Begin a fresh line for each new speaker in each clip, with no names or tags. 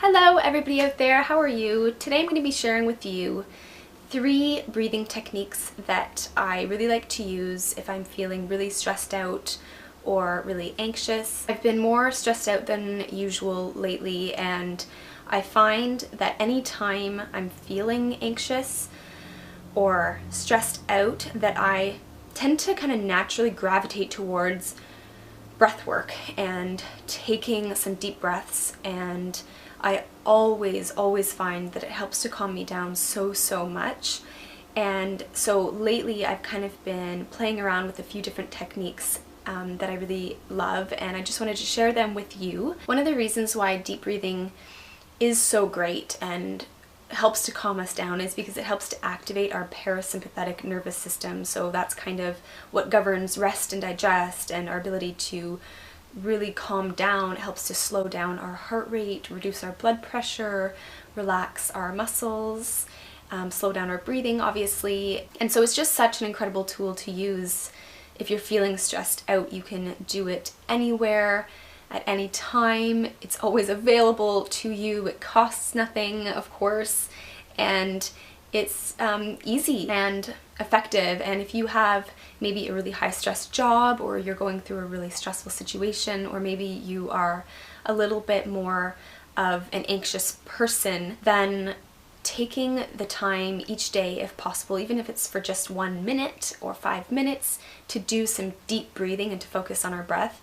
Hello everybody out there, how are you? Today I'm going to be sharing with you 3 breathing techniques that I really like to use if I'm feeling really stressed out or really anxious. I've been more stressed out than usual lately, and I find that anytime I'm feeling anxious or stressed out that I tend to kind of naturally gravitate towards breath work and taking some deep breaths, and I always find that it helps to calm me down so much. And so lately I've kind of been playing around with a few different techniques that I really love, and I just wanted to share them with you. One of the reasons why deep breathing is so great and helps to calm us down is because it helps to activate our parasympathetic nervous system. So that's kind of what governs rest and digest and our ability to really calm down. It helps to slow down our heart rate, reduce our blood pressure, relax our muscles, slow down our breathing, obviously. And so it's just such an incredible tool to use if you're feeling stressed out. You can do it anywhere, at any time. It's always available to you. It costs nothing, of course, and it's easy and effective. And if you have maybe a really high stress job, or you're going through a really stressful situation, or maybe you are a little bit more of an anxious person, then taking the time each day, if possible, even if it's for just 1 minute or 5 minutes, to do some deep breathing and to focus on our breath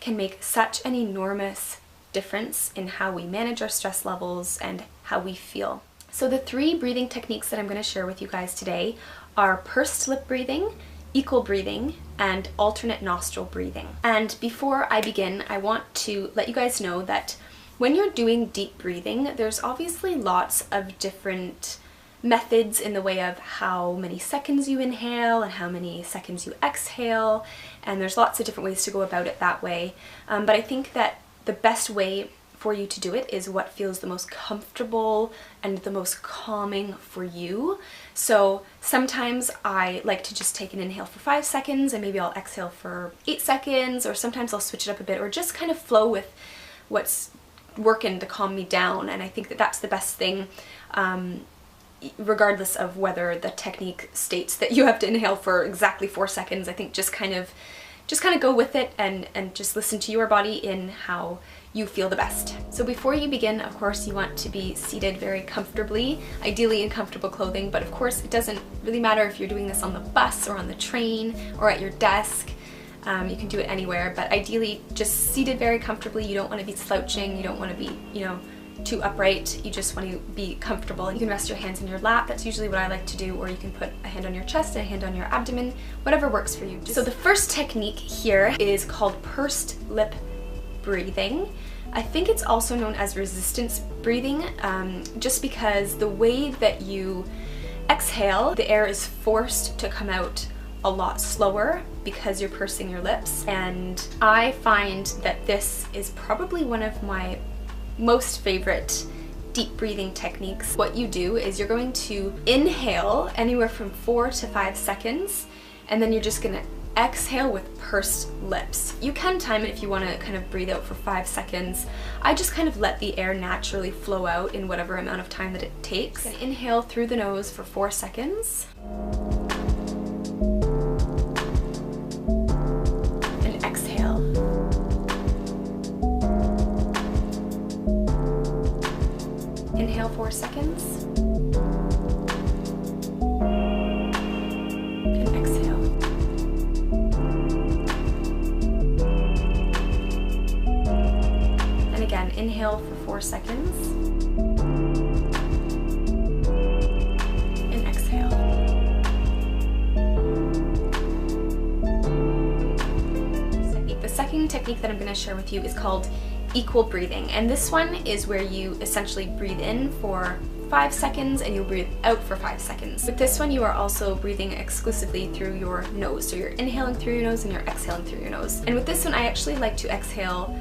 can make such an enormous difference in how we manage our stress levels and how we feel. So the 3 breathing techniques that I'm going to share with you guys today are pursed lip breathing, equal breathing, and alternate nostril breathing. And before I begin, I want to let you guys know that when you're doing deep breathing, there's obviously lots of different methods in the way of how many seconds you inhale and how many seconds you exhale, and there's lots of different ways to go about it that way. But I think that the best way for you to do it is what feels the most comfortable and the most calming for you. So sometimes I like to just take an inhale for 5 seconds, and maybe I'll exhale for 8 seconds, or sometimes I'll switch it up a bit, or just kind of flow with what's working to calm me down. And I think that that's the best thing, regardless of whether the technique states that you have to inhale for exactly 4 seconds. I think just kind of go with it and just listen to your body in how you feel the best. So before you begin, of course, you want to be seated very comfortably, ideally in comfortable clothing, but of course it doesn't really matter if you're doing this on the bus or on the train or at your desk. You can do it anywhere, but ideally just seated very comfortably. You don't want to be slouching, you don't want to be, too upright. You just want to be comfortable. You can rest your hands in your lap. That's usually what I like to do, or you can put a hand on your chest and a hand on your abdomen, whatever works for you. So the first technique here is called pursed lip breathing. I think it's also known as resistance breathing, just because the way that you exhale, the air is forced to come out a lot slower because you're pursing your lips. And I find that this is probably one of my most favorite deep breathing techniques. What you do is you're going to inhale anywhere from 4 to 5 seconds, and then you're just going to exhale with pursed lips. You can time it if you want to kind of breathe out for 5 seconds. I just kind of let the air naturally flow out in whatever amount of time that it takes. Inhale through the nose for 4 seconds. And exhale. Inhale 4 seconds. And exhale. And again, inhale for 4 seconds. And exhale. The second technique that I'm going to share with you is called equal breathing, and this one is where you essentially breathe in for 5 seconds and you'll breathe out for 5 seconds. With this one, you are also breathing exclusively through your nose, so you're inhaling through your nose and you're exhaling through your nose. And with this one, I actually like to exhale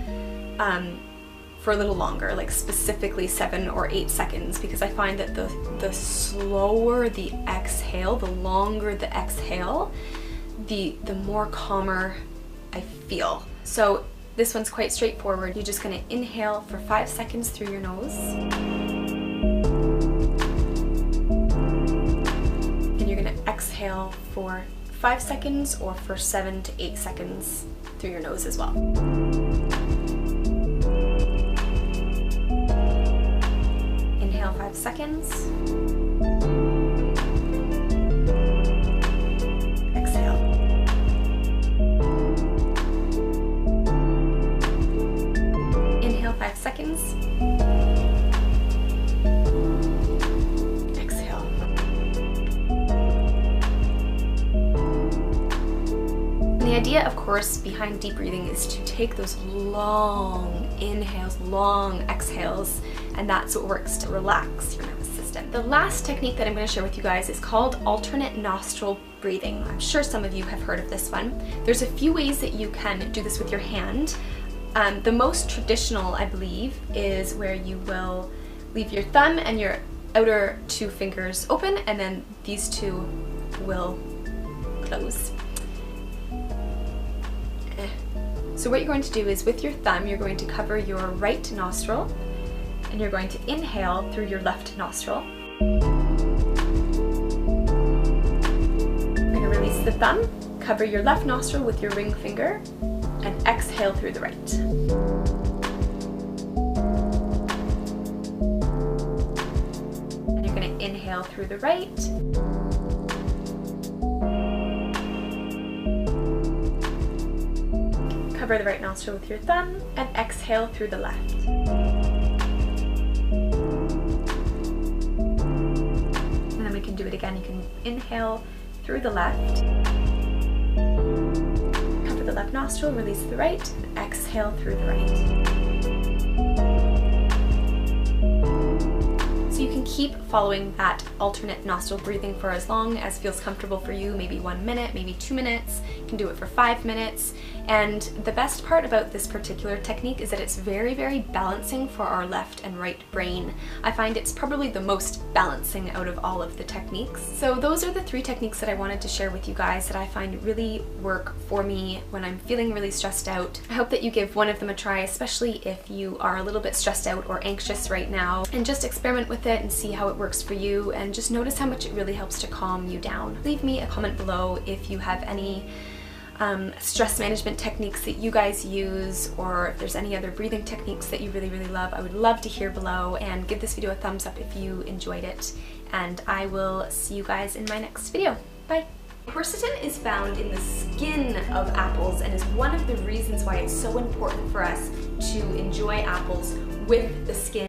for a little longer, like specifically 7 or 8 seconds, because I find that the slower the exhale, the longer the exhale, the more calmer I feel. So This one's quite straightforward. You're just going to inhale for 5 seconds through your nose. And you're going to exhale for 5 seconds or for 7 to 8 seconds through your nose as well. Inhale 5 seconds. Exhale. Inhale 5 seconds. Exhale. The idea, of course, behind deep breathing is to take those long inhales, long exhales, and that's what works to relax your nervous system. The last technique that I'm going to share with you guys is called alternate nostril breathing. I'm sure some of you have heard of this one. There's a few ways that you can do this with your hand. The most traditional, I believe, is where you will leave your thumb and your outer 2 fingers open, and then these 2 will close. So what you're going to do is with your thumb, you're going to cover your right nostril and you're going to inhale through your left nostril. You're going to release the thumb, cover your left nostril with your ring finger, and exhale through the right. And you're going to inhale through the right. Cover the right nostril with your thumb and exhale through the left. And then we can do it again. You can inhale through the left, cover the left nostril, release the right, and exhale through the right. So you can keep following that alternate nostril breathing for as long as feels comfortable for you, maybe 1 minute, maybe 2 minutes. You can do it for 5 minutes. And the best part about this particular technique is that it's very, very balancing for our left and right brain. I find it's probably the most balancing out of all of the techniques. So those are the 3 techniques that I wanted to share with you guys that I find really work for me when I'm feeling really stressed out. I hope that you give one of them a try, especially if you are a little bit stressed out or anxious right now, and just experiment with it and see how it works for you, and just notice how much it really helps to calm you down. Leave me a comment below if you have any stress management techniques that you guys use, or if there's any other breathing techniques that you really, really love. I would love to hear below, and give this video a thumbs up if you enjoyed it, and I will see you guys in my next video. Bye! Quercetin is found in the skin of apples and is one of the reasons why it's so important for us to enjoy apples with the skin